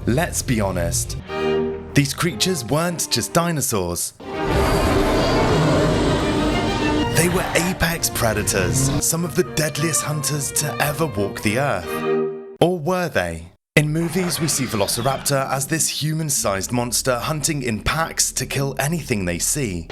Let's be honest, these creatures weren't just dinosaurs. They were apex predators, some of the deadliest hunters to ever walk the earth. Or were they? In movies, we see Velociraptor as this human-sized monster hunting in packs to kill anything they see.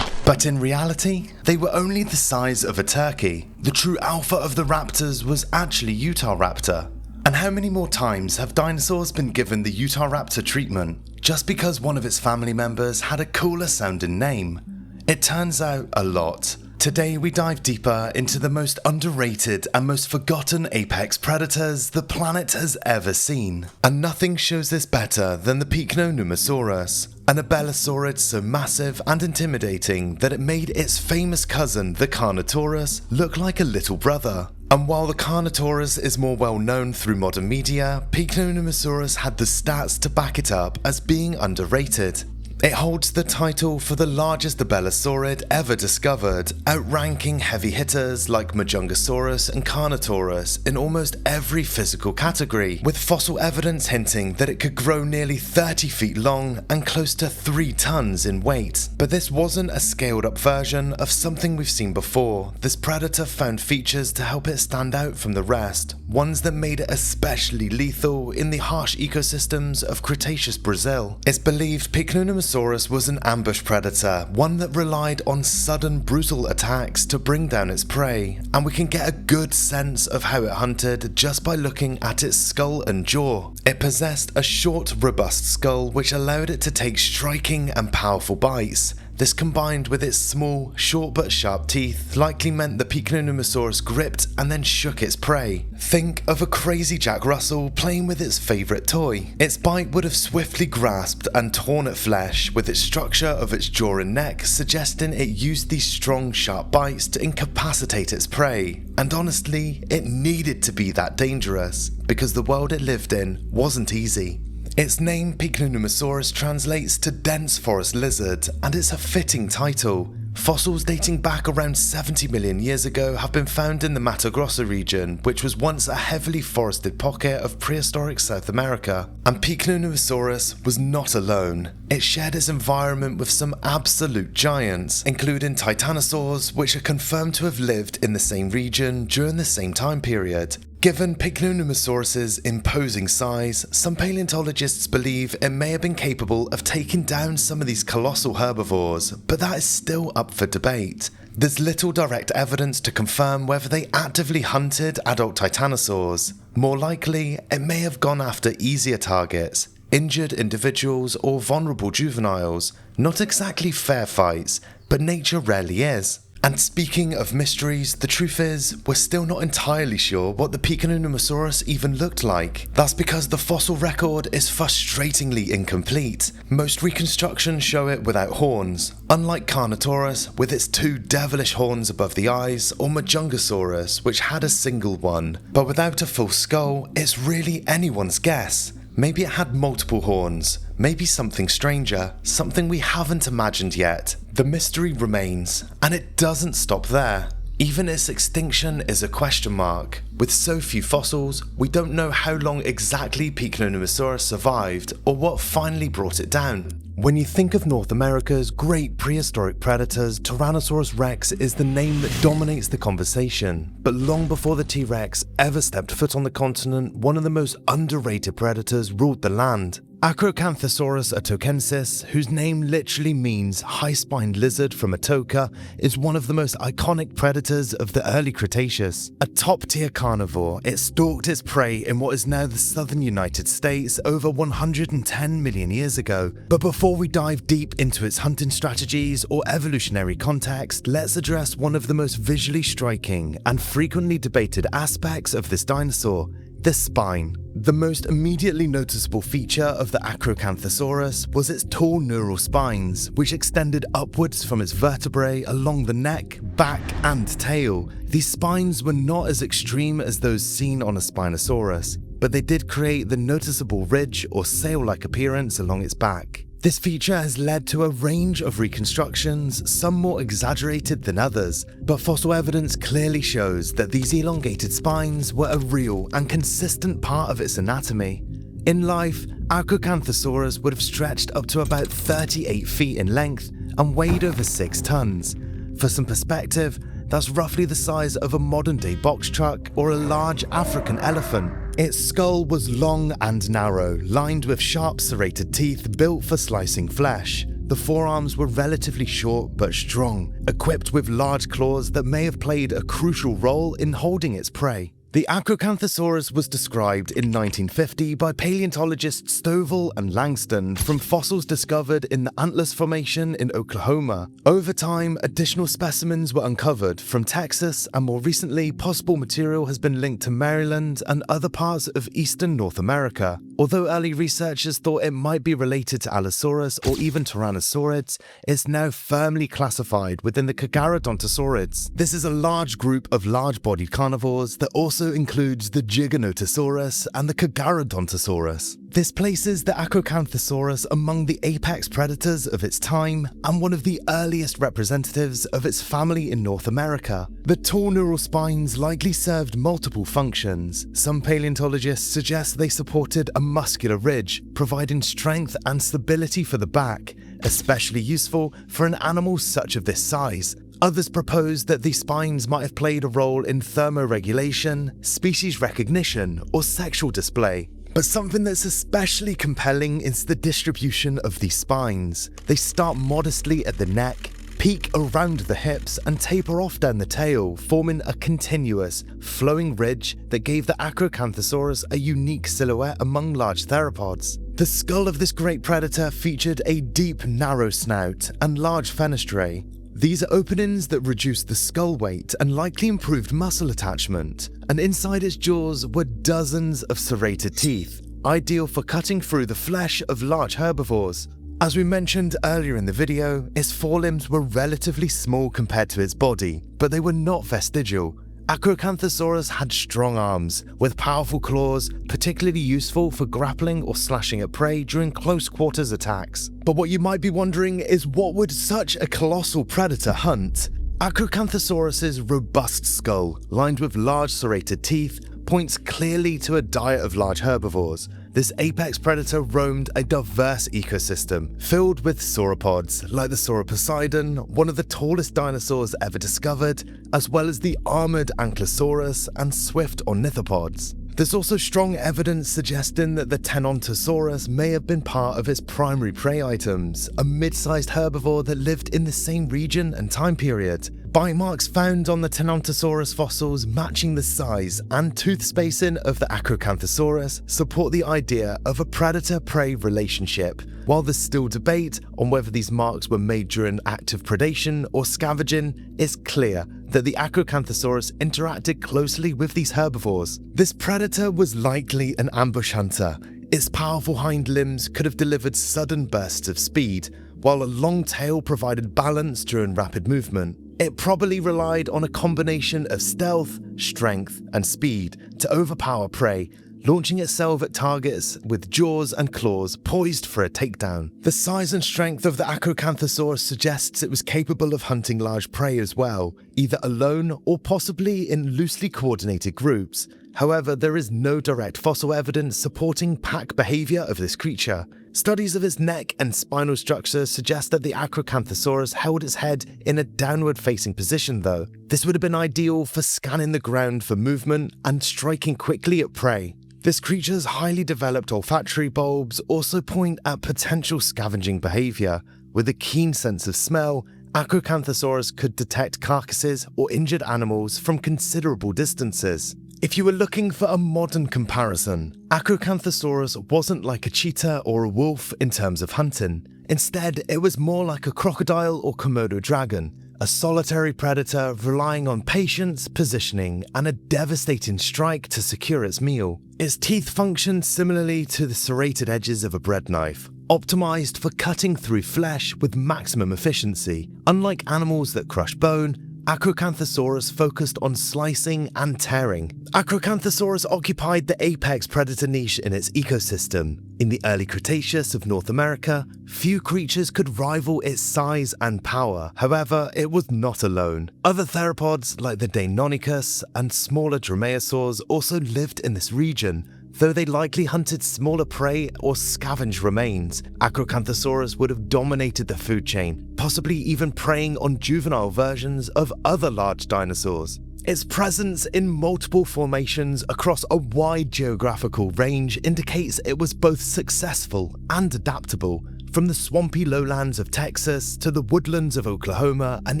But in reality, they were only the size of a turkey. The true alpha of the raptors was actually Utahraptor. And how many more times have dinosaurs been given the Utahraptor treatment just because one of its family members had a cooler sounding name? It turns out a lot. Today we dive deeper into the most underrated and most forgotten apex predators the planet has ever seen. And nothing shows this better than the Picnonemosaurus, an abelosaurid so massive and intimidating that it made its famous cousin, the Carnotaurus, look like a little brother. And while the Carnotaurus is more well known through modern media, Picnonemosaurus had the stats to back it up as being underrated. It holds the title for the largest abelosaurid ever discovered, outranking heavy hitters like Majungasaurus and Carnotaurus in almost every physical category, with fossil evidence hinting that it could grow nearly 30 feet long and close to 3 tons in weight. But this wasn't a scaled up version of something we've seen before. This predator found features to help it stand out from the rest, ones that made it especially lethal in the harsh ecosystems of Cretaceous Brazil. It's believed Picnonemosaurus was an ambush predator, one that relied on sudden brutal attacks to bring down its prey, and we can get a good sense of how it hunted just by looking at its skull and jaw. It possessed a short, robust skull which allowed it to take striking and powerful bites. This combined with its small, short but sharp teeth likely meant the Picnonemosaurus gripped and then shook its prey. Think of a crazy Jack Russell playing with its favourite toy. Its bite would have swiftly grasped and torn at flesh, with its structure of its jaw and neck suggesting it used these strong, sharp bites to incapacitate its prey. And honestly, it needed to be that dangerous, because the world it lived in wasn't easy. Its name Picnonemosaurus translates to dense forest lizard, and it's a fitting title. Fossils dating back around 70 million years ago have been found in the Mato Grosso region, which was once a heavily forested pocket of prehistoric South America. And Picnonemosaurus was not alone. It shared its environment with some absolute giants, including Tyrannosaurs, which are confirmed to have lived in the same region during the same time period. Given Picnonemosaurus's imposing size, some paleontologists believe it may have been capable of taking down some of these colossal herbivores, but that is still up for debate. There's little direct evidence to confirm whether they actively hunted adult Tyrannosaurs. More likely, it may have gone after easier targets, injured individuals or vulnerable juveniles. Not exactly fair fights, but nature rarely is. And speaking of mysteries, the truth is, we're still not entirely sure what the Picnonemosaurus even looked like. That's because the fossil record is frustratingly incomplete. Most reconstructions show it without horns, unlike Carnotaurus with its 2 devilish horns above the eyes, or Majungasaurus which had a single one. But without a full skull, it's really anyone's guess. Maybe it had multiple horns, maybe something stranger, something we haven't imagined yet. The mystery remains, and it doesn't stop there. Even its extinction is a question mark. With so few fossils, we don't know how long exactly Picnonemosaurus survived or what finally brought it down. When you think of North America's great prehistoric predators, Tyrannosaurus rex is the name that dominates the conversation. But long before the T.Rex ever stepped foot on the continent, one of the most underrated predators ruled the land. Acrocanthosaurus atokensis, whose name literally means high-spined lizard from atoka, is one of the most iconic predators of the early Cretaceous. A top-tier carnivore, it stalked its prey in what is now the southern United States over 110 million years ago. But before we dive deep into its hunting strategies or evolutionary context, let's address one of the most visually striking and frequently debated aspects of this dinosaur: the spine. The most immediately noticeable feature of the Acrocanthosaurus was its tall neural spines, which extended upwards from its vertebrae along the neck, back, and tail. These spines were not as extreme as those seen on a Spinosaurus, but they did create the noticeable ridge or sail-like appearance along its back. This feature has led to a range of reconstructions, some more exaggerated than others, but fossil evidence clearly shows that these elongated spines were a real and consistent part of its anatomy. In life, Acrocanthosaurus would have stretched up to about 38 feet in length and weighed over 6 tons. For some perspective, that's roughly the size of a modern-day box truck or a large African elephant. Its skull was long and narrow, lined with sharp serrated teeth built for slicing flesh. The forearms were relatively short but strong, equipped with large claws that may have played a crucial role in holding its prey. The Acrocanthosaurus was described in 1950 by paleontologists Stovall and Langston from fossils discovered in the Antlers Formation in Oklahoma. Over time, additional specimens were uncovered from Texas, and more recently, possible material has been linked to Maryland and other parts of eastern North America. Although early researchers thought it might be related to Allosaurus or even Tyrannosaurids, it's now firmly classified within the Carcharodontosaurids. This is a large group of large-bodied carnivores that also includes the Giganotosaurus and the Carcharodontosaurus. This places the Acrocanthosaurus among the apex predators of its time and one of the earliest representatives of its family in North America. The tall neural spines likely served multiple functions. Some paleontologists suggest they supported a muscular ridge, providing strength and stability for the back, especially useful for an animal such of this size. Others propose that these spines might have played a role in thermoregulation, species recognition, or sexual display. But something that's especially compelling is the distribution of these spines. They start modestly at the neck, peak around the hips, and taper off down the tail, forming a continuous, flowing ridge that gave the Acrocanthosaurus a unique silhouette among large theropods. The skull of this great predator featured a deep, narrow snout and large fenestrae. These are openings that reduced the skull weight and likely improved muscle attachment, and inside its jaws were dozens of serrated teeth, ideal for cutting through the flesh of large herbivores. As we mentioned earlier in the video, its forelimbs were relatively small compared to its body, but they were not vestigial. Acrocanthosaurus had strong arms, with powerful claws, particularly useful for grappling or slashing at prey during close quarters attacks. But what you might be wondering is, what would such a colossal predator hunt? Acrocanthosaurus's robust skull, lined with large serrated teeth, points clearly to a diet of large herbivores. This apex predator roamed a diverse ecosystem, filled with sauropods like the Sauroposeidon, one of the tallest dinosaurs ever discovered, as well as the armored Ankylosaurus and swift ornithopods. There's also strong evidence suggesting that the Tenontosaurus may have been part of its primary prey items, a mid-sized herbivore that lived in the same region and time period. Bite marks found on the Tenontosaurus fossils matching the size and tooth spacing of the Acrocanthosaurus support the idea of a predator-prey relationship. While there's still debate on whether these marks were made during active predation or scavenging, it's clear that the Acrocanthosaurus interacted closely with these herbivores. This predator was likely an ambush hunter. Its powerful hind limbs could have delivered sudden bursts of speed, while a long tail provided balance during rapid movement. It probably relied on a combination of stealth, strength, and speed to overpower prey, launching itself at targets with jaws and claws poised for a takedown. The size and strength of the Acrocanthosaurus suggests it was capable of hunting large prey as well, either alone or possibly in loosely coordinated groups. However, there is no direct fossil evidence supporting pack behavior of this creature. Studies of its neck and spinal structure suggest that the Acrocanthosaurus held its head in a downward-facing position though. This would have been ideal for scanning the ground for movement and striking quickly at prey. This creature's highly developed olfactory bulbs also point at potential scavenging behavior. With a keen sense of smell, Acrocanthosaurus could detect carcasses or injured animals from considerable distances. If you were looking for a modern comparison, Acrocanthosaurus wasn't like a cheetah or a wolf in terms of hunting. Instead, it was more like a crocodile or Komodo dragon, a solitary predator relying on patience, positioning, and a devastating strike to secure its meal. Its teeth functioned similarly to the serrated edges of a bread knife, optimized for cutting through flesh with maximum efficiency. Unlike animals that crush bone, Acrocanthosaurus focused on slicing and tearing. Acrocanthosaurus occupied the apex predator niche in its ecosystem. In the early Cretaceous of North America, few creatures could rival its size and power. However, it was not alone. Other theropods like the Deinonychus and smaller dromaeosaurs also lived in this region, Though they likely hunted smaller prey or scavenged remains, Acrocanthosaurus would have dominated the food chain, possibly even preying on juvenile versions of other large dinosaurs. Its presence in multiple formations across a wide geographical range indicates it was both successful and adaptable, from the swampy lowlands of Texas to the woodlands of Oklahoma and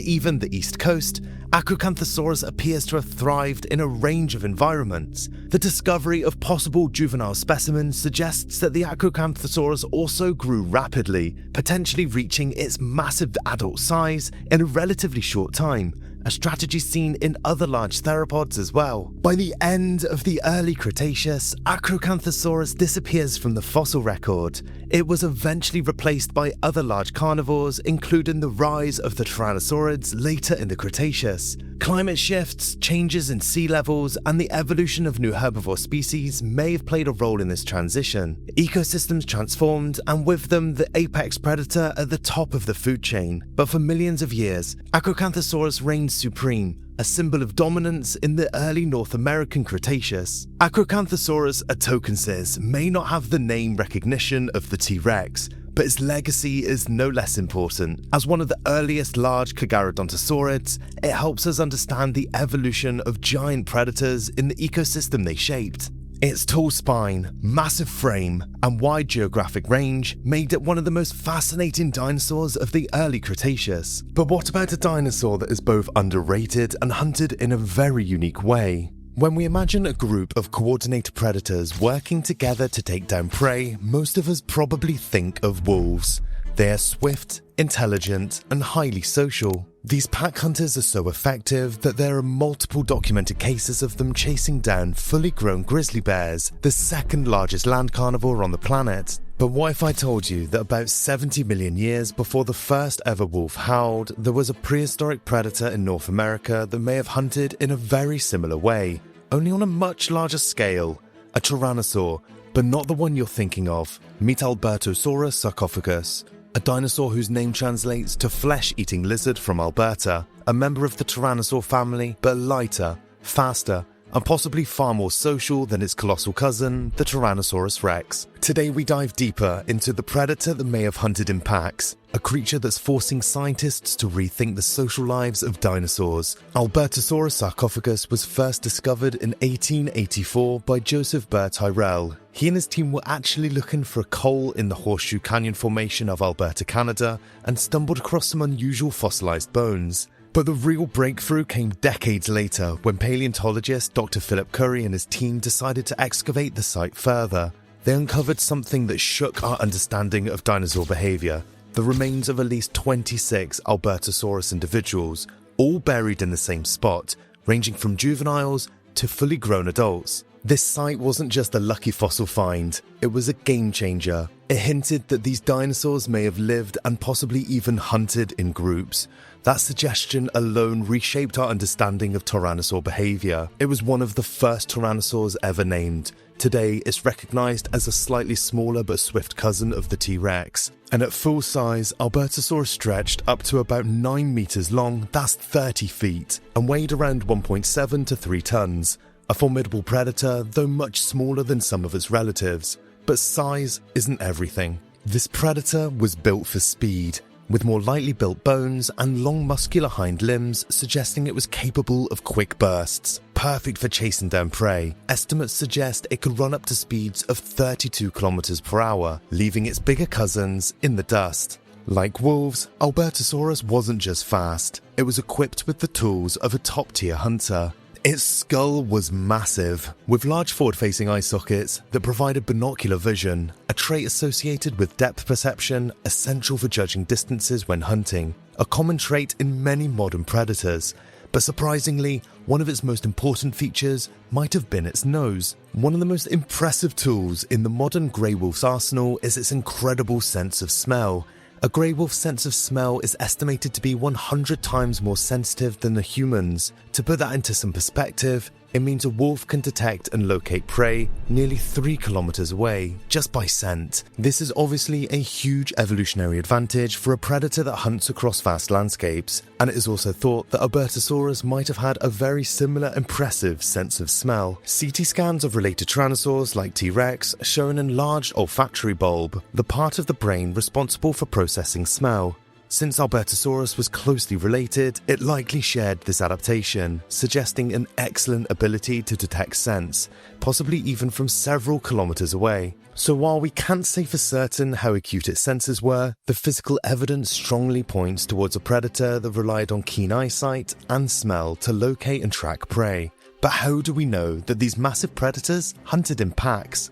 even the East Coast. Acrocanthosaurus appears to have thrived in a range of environments. The discovery of possible juvenile specimens suggests that the Acrocanthosaurus also grew rapidly, potentially reaching its massive adult size in a relatively short time, a strategy seen in other large theropods as well. By the end of the early Cretaceous, Acrocanthosaurus disappears from the fossil record. It was eventually replaced by other large carnivores, including the rise of the Tyrannosaurids later in the Cretaceous. Climate shifts, changes in sea levels, and the evolution of new herbivore species may have played a role in this transition. Ecosystems transformed, and with them the apex predator at the top of the food chain. But for millions of years, Acrocanthosaurus reigned supreme, a symbol of dominance in the early North American Cretaceous. Acrocanthosaurus atokensis may not have the name recognition of the T.Rex, but its legacy is no less important. As one of the earliest large Carnivore it helps us understand the evolution of giant predators in the ecosystem they shaped. Its tall spine, massive frame, and wide geographic range made it one of the most fascinating dinosaurs of the early Cretaceous. But what about a dinosaur that is both underrated and hunted in a very unique way? When we imagine a group of coordinated predators working together to take down prey, most of us probably think of wolves. They are swift, intelligent, and highly social. These pack hunters are so effective that there are multiple documented cases of them chasing down fully grown grizzly bears, the second largest land carnivore on the planet. But what if I told you that about 70 million years before the first ever wolf howled, there was a prehistoric predator in North America that may have hunted in a very similar way, only on a much larger scale, a tyrannosaur, but not the one you're thinking of. Meet Albertosaurus sarcophagus, a dinosaur whose name translates to flesh-eating lizard from Alberta, a member of the tyrannosaur family, but lighter, faster, and possibly far more social than its colossal cousin, the Tyrannosaurus rex. Today we dive deeper into the predator that may have hunted in packs, a creature that's forcing scientists to rethink the social lives of dinosaurs. Albertosaurus sarcophagus was first discovered in 1884 by Joseph Burr Tyrrell. He and his team were actually looking for a coal in the Horseshoe Canyon Formation of Alberta, Canada, and stumbled across some unusual fossilized bones. But the real breakthrough came decades later when paleontologist Dr. Philip Currie and his team decided to excavate the site further. They uncovered something that shook our understanding of dinosaur behavior: the remains of at least 26 Albertosaurus individuals, all buried in the same spot, ranging from juveniles to fully grown adults. This site wasn't just a lucky fossil find, it was a game changer. It hinted that these dinosaurs may have lived and possibly even hunted in groups. That suggestion alone reshaped our understanding of tyrannosaur behavior. It was one of the first tyrannosaurs ever named. Today, it's recognized as a slightly smaller but swift cousin of the T.Rex. And at full size, Albertosaurus stretched up to about 9 meters long, that's 30 feet, and weighed around 1.7 to 3 tons. A formidable predator, though much smaller than some of its relatives. But size isn't everything. This predator was built for speed, with more lightly built bones and long muscular hind limbs suggesting it was capable of quick bursts, perfect for chasing down prey. Estimates suggest it could run up to speeds of 32 kilometers per hour, leaving its bigger cousins in the dust. Like wolves, Albertosaurus wasn't just fast, it was equipped with the tools of a top-tier hunter. Its skull was massive, with large forward-facing eye sockets that provided binocular vision, a trait associated with depth perception, essential for judging distances when hunting, a common trait in many modern predators. But surprisingly, one of its most important features might have been its nose. One of the most impressive tools in the modern grey wolf's arsenal is its incredible sense of smell. A grey wolf's sense of smell is estimated to be 100 times more sensitive than a human's. To put that into some perspective, It means a wolf can detect and locate prey nearly 3 kilometers away, just by scent. This is obviously a huge evolutionary advantage for a predator that hunts across vast landscapes, and it is also thought that Albertosaurus might have had a very similar impressive sense of smell. CT scans of related tyrannosaurs like T.Rex show an enlarged olfactory bulb, the part of the brain responsible for processing smell. Since Albertosaurus was closely related, it likely shared this adaptation, suggesting an excellent ability to detect scents, possibly even from several kilometers away. So while we can't say for certain how acute its senses were, the physical evidence strongly points towards a predator that relied on keen eyesight and smell to locate and track prey. But how do we know that these massive predators hunted in packs?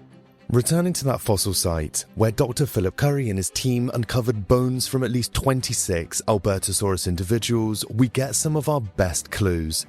Returning to that fossil site, where Dr. Philip Curry and his team uncovered bones from at least 26 Albertosaurus individuals, we get some of our best clues.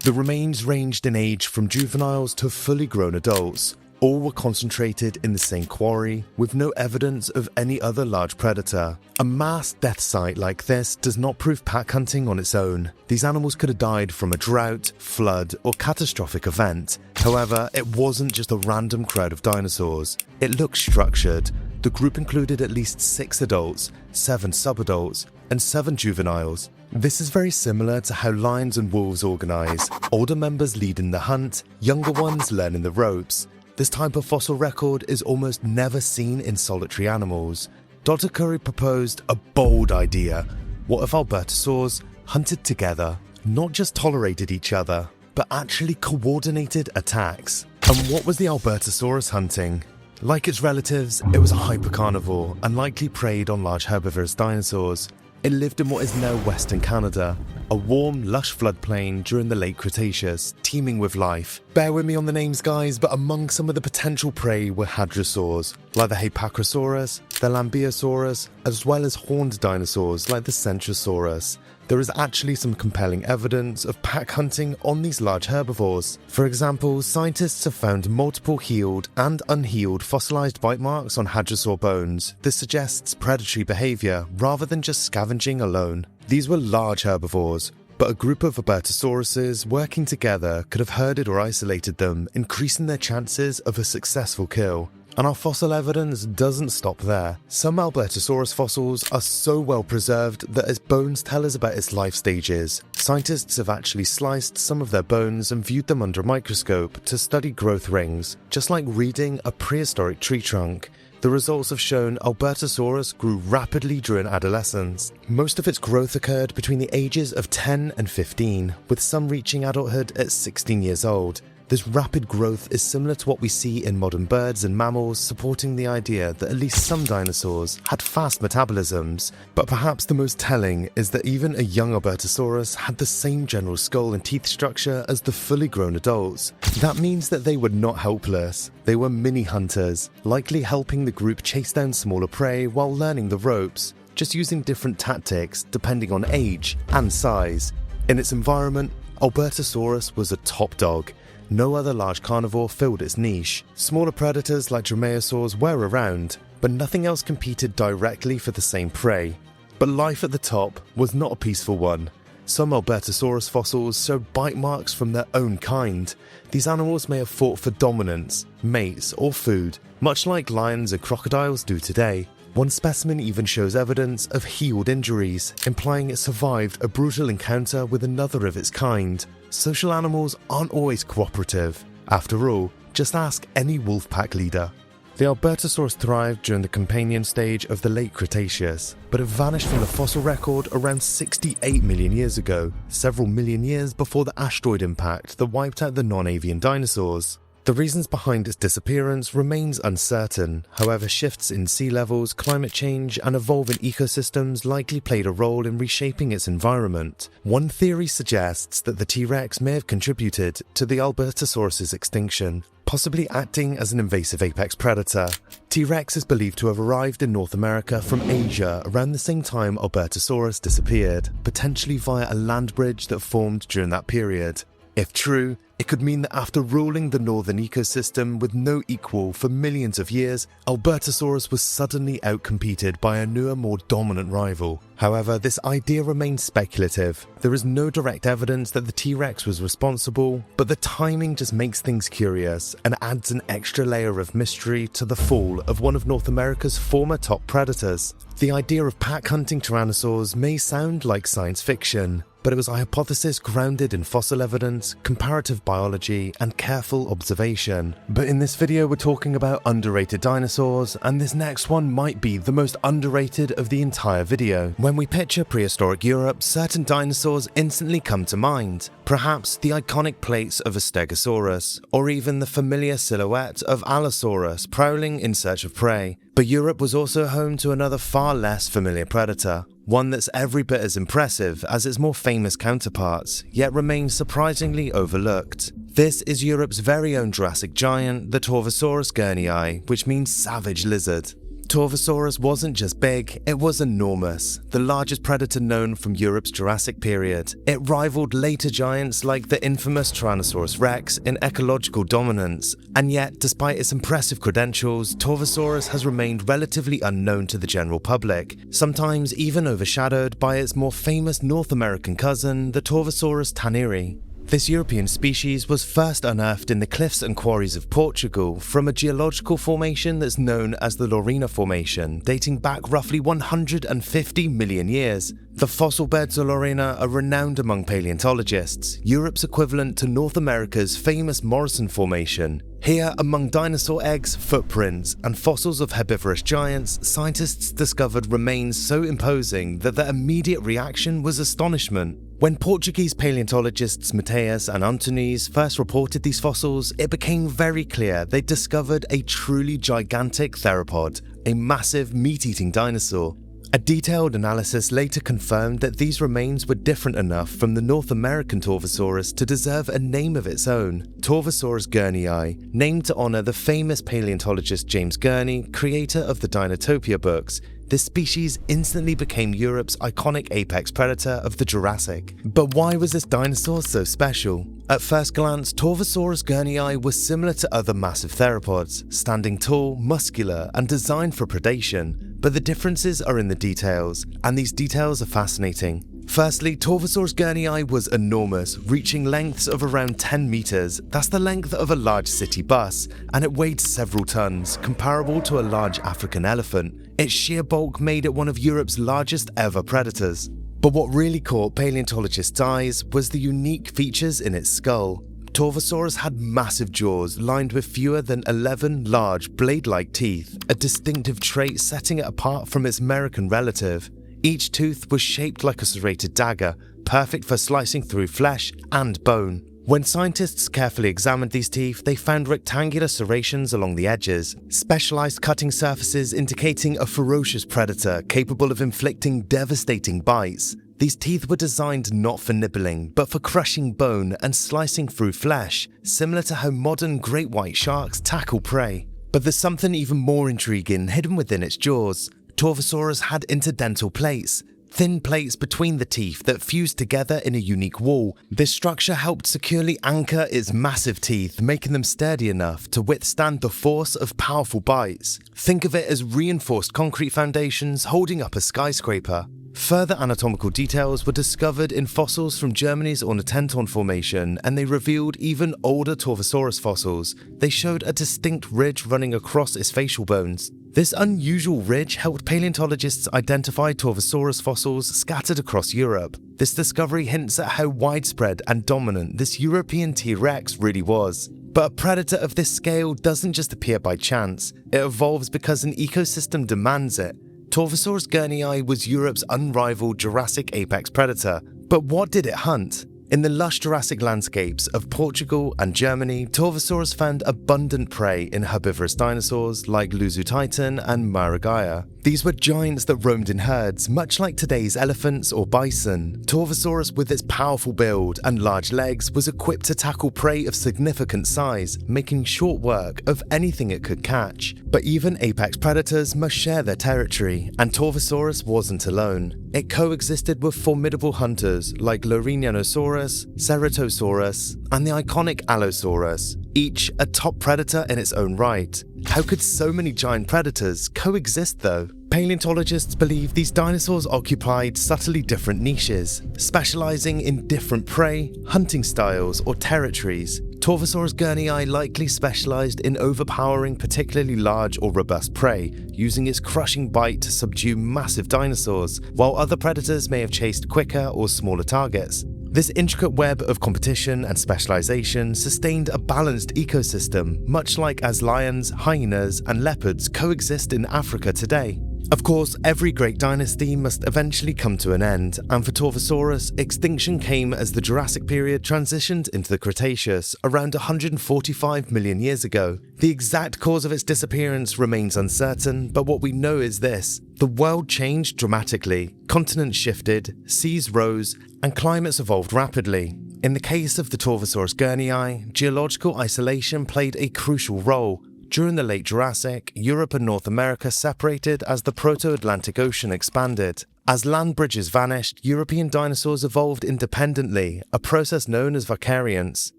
The remains ranged in age from juveniles to fully grown adults. All were concentrated in the same quarry, with no evidence of any other large predator. A mass death site like this does not prove pack hunting on its own. These animals could have died from a drought, flood, or catastrophic event. However, it wasn't just a random crowd of dinosaurs. It looked structured. The group included at least 6 adults, 7 subadults, and 7 juveniles. This is very similar to how lions and wolves organize. Older members leading the hunt, younger ones learning the ropes. This type of fossil record is almost never seen in solitary animals. Dr. Curry proposed a bold idea. What if Albertosaurs hunted together, not just tolerated each other, but actually coordinated attacks? And what was the Albertosaurus hunting? Like its relatives, it was a hypercarnivore and likely preyed on large herbivorous dinosaurs. It lived in what is now Western Canada, a warm, lush floodplain during the late Cretaceous, teeming with life. Bear with me on the names, guys, but among some of the potential prey were hadrosaurs, like the Acrocanthosaurus, the Lambeosaurus, as well as horned dinosaurs like the Centrosaurus. There is actually some compelling evidence of pack hunting on these large herbivores. For example, scientists have found multiple healed and unhealed fossilized bite marks on hadrosaur bones. This suggests predatory behavior rather than just scavenging alone. These were large herbivores, but a group of Albertosauruses working together could have herded or isolated them, increasing their chances of a successful kill. And our fossil evidence doesn't stop there. Some Albertosaurus fossils are so well preserved that its bones tell us about its life stages. Scientists have actually sliced some of their bones and viewed them under a microscope to study growth rings, just like reading a prehistoric tree trunk. The results have shown Albertosaurus grew rapidly during adolescence. Most of its growth occurred between the ages of 10 and 15, with some reaching adulthood at 16 years old. This rapid growth is similar to what we see in modern birds and mammals, supporting the idea that at least some dinosaurs had fast metabolisms. But perhaps the most telling is that even a young Albertosaurus had the same general skull and teeth structure as the fully grown adults. That means that they were not helpless. They were mini hunters, likely helping the group chase down smaller prey while learning the ropes, just using different tactics depending on age and size. In its environment, Albertosaurus was a top dog. No other large carnivore filled its niche. Smaller predators like dromaeosaurs were around, but nothing else competed directly for the same prey. But life at the top was not a peaceful one. Some Albertosaurus fossils show bite marks from their own kind. These animals may have fought for dominance, mates, or food, much like lions and crocodiles do today. One specimen even shows evidence of healed injuries, implying it survived a brutal encounter with another of its kind. Social animals aren't always cooperative. After all, just ask any wolf pack leader. The Albertosaurus thrived during the companion stage of the late Cretaceous, but it vanished from the fossil record around 68 million years ago, several million years before the asteroid impact that wiped out the non-avian dinosaurs. The reasons behind its disappearance remains uncertain. However, shifts in sea levels, climate change, and evolving ecosystems likely played a role in reshaping its environment. One theory suggests that the T.Rex may have contributed to the Albertosaurus's extinction, possibly acting as an invasive apex predator. T.Rex is believed to have arrived in North America from Asia around the same time Albertosaurus disappeared, potentially via a land bridge that formed during that period. If true, It could mean that after ruling the northern ecosystem with no equal for millions of years, Albertosaurus was suddenly outcompeted by a newer, more dominant rival. However, this idea remains speculative. There is no direct evidence that the T-Rex was responsible, but the timing just makes things curious and adds an extra layer of mystery to the fall of one of North America's former top predators. The idea of pack-hunting tyrannosaurs may sound like science fiction, but it was a hypothesis grounded in fossil evidence, comparative biology, and careful observation. But in this video we're talking about underrated dinosaurs, and this next one might be the most underrated of the entire video. When we picture prehistoric Europe, certain dinosaurs instantly come to mind. Perhaps the iconic plates of a Stegosaurus, or even the familiar silhouette of Allosaurus prowling in search of prey. But Europe was also home to another far less familiar predator, one that's every bit as impressive as its more famous counterparts, yet remains surprisingly overlooked. This is Europe's very own Jurassic giant, the Tovasaurus gurneyi, which means savage lizard. Tovasaurus wasn't just big, it was enormous, the largest predator known from Europe's Jurassic period. It rivaled later giants like the infamous Tyrannosaurus rex in ecological dominance, and yet, despite its impressive credentials, Tovasaurus has remained relatively unknown to the general public, sometimes even overshadowed by its more famous North American cousin, the Tovasaurus tanneri. This European species was first unearthed in the cliffs and quarries of Portugal from a geological formation that's known as the Lorena Formation, dating back roughly 150 million years. The fossil beds of Lorena are renowned among paleontologists, Europe's equivalent to North America's famous Morrison Formation. Here, among dinosaur eggs, footprints, and fossils of herbivorous giants, scientists discovered remains so imposing that their immediate reaction was astonishment. When Portuguese paleontologists Mateus and Antunes first reported these fossils, it became very clear they'd discovered a truly gigantic theropod, a massive meat-eating dinosaur. A detailed analysis later confirmed that these remains were different enough from the North American Torvosaurus to deserve a name of its own, Torvosaurus gurneyi, named to honour the famous paleontologist James Gurney, creator of the Dinotopia books. This species instantly became Europe's iconic apex predator of the Jurassic. But why was this dinosaur so special? At first glance, Torvosaurus gurneyi was similar to other massive theropods, standing tall, muscular, and designed for predation. But the differences are in the details, and these details are fascinating. Firstly, Torvosaurus gurneyi was enormous, reaching lengths of around 10 meters. That's the length of a large city bus, and it weighed several tons, comparable to a large African elephant. Its sheer bulk made it one of Europe's largest ever predators. But what really caught paleontologists' eyes was the unique features in its skull. Torvosaurus had massive jaws lined with fewer than 11 large blade-like teeth, a distinctive trait setting it apart from its American relative. Each tooth was shaped like a serrated dagger, perfect for slicing through flesh and bone. When scientists carefully examined these teeth, they found rectangular serrations along the edges, specialized cutting surfaces indicating a ferocious predator capable of inflicting devastating bites. These teeth were designed not for nibbling, but for crushing bone and slicing through flesh, similar to how modern great white sharks tackle prey. But there's something even more intriguing hidden within its jaws. Torvosaurus had interdental plates, thin plates between the teeth that fused together in a unique wall. This structure helped securely anchor its massive teeth, making them sturdy enough to withstand the force of powerful bites. Think of it as reinforced concrete foundations holding up a skyscraper. Further anatomical details were discovered in fossils from Germany's Ornithenton Formation, and they revealed even older Torvosaurus fossils. They showed a distinct ridge running across its facial bones. This unusual ridge helped paleontologists identify Torvosaurus fossils scattered across Europe. This discovery hints at how widespread and dominant this European T.Rex really was. But a predator of this scale doesn't just appear by chance, it evolves because an ecosystem demands it. Torvosaurus gurneyi was Europe's unrivaled Jurassic apex predator, but what did it hunt? In the lush Jurassic landscapes of Portugal and Germany, Torvosaurus found abundant prey in herbivorous dinosaurs like Luzutitan and Maragaya. These were giants that roamed in herds, much like today's elephants or bison. Torvosaurus, with its powerful build and large legs, was equipped to tackle prey of significant size, making short work of anything it could catch. But even apex predators must share their territory, and Torvosaurus wasn't alone. it coexisted with formidable hunters like Lorinianosaurus, Ceratosaurus, and the iconic Allosaurus, each a top predator in its own right. How could so many giant predators coexist though? Paleontologists believe these dinosaurs occupied subtly different niches, specializing in different prey, hunting styles, or territories. Tovasaurus gurneyi likely specialized in overpowering particularly large or robust prey, using its crushing bite to subdue massive dinosaurs, while other predators may have chased quicker or smaller targets. This intricate web of competition and specialization sustained a balanced ecosystem, much like as lions, hyenas, and leopards coexist in Africa today. Of course, every great dynasty must eventually come to an end, and for Tovasaurus, extinction came as the Jurassic period transitioned into the Cretaceous around 145 million years ago. The exact cause of its disappearance remains uncertain, but what we know is this: the world changed dramatically, continents shifted, seas rose, and climates evolved rapidly. In the case of the Tovasaurus gurneyi, geological isolation played a crucial role. During the late Jurassic, Europe and North America separated as the Proto-Atlantic Ocean expanded. As land bridges vanished, European dinosaurs evolved independently, a process known as variance.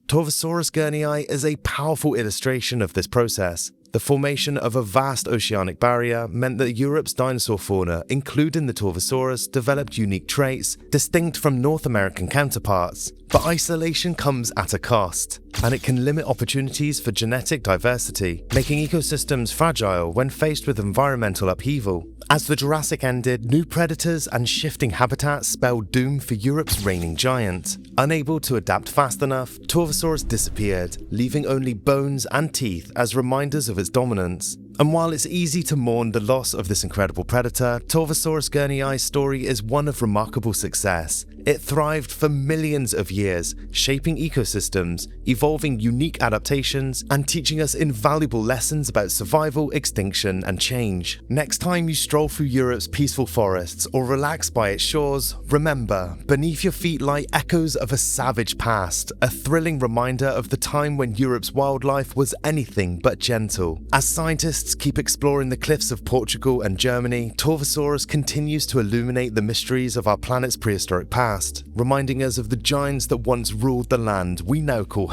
Tovasaurus gurneyi is a powerful illustration of this process. The formation of a vast oceanic barrier meant that Europe's dinosaur fauna, including the Torvosaurus, developed unique traits distinct from North American counterparts. But isolation comes at a cost, and it can limit opportunities for genetic diversity, making ecosystems fragile when faced with environmental upheaval. As the Jurassic ended, new predators and shifting habitats spelled doom for Europe's reigning giant. Unable to adapt fast enough, Tovasaurus disappeared, leaving only bones and teeth as reminders of its dominance. And while it's easy to mourn the loss of this incredible predator, Tovasaurus gurneyi's story is one of remarkable success. It thrived for millions of years, shaping ecosystems, evolving unique adaptations, and teaching us invaluable lessons about survival, extinction, and change. Next time you stroll through Europe's peaceful forests or relax by its shores, remember, beneath your feet lie echoes of a savage past, a thrilling reminder of the time when Europe's wildlife was anything but gentle. As scientists keep exploring the cliffs of Portugal and Germany, Tovasaurus continues to illuminate the mysteries of our planet's prehistoric past, reminding us of the giants that once ruled the land we now call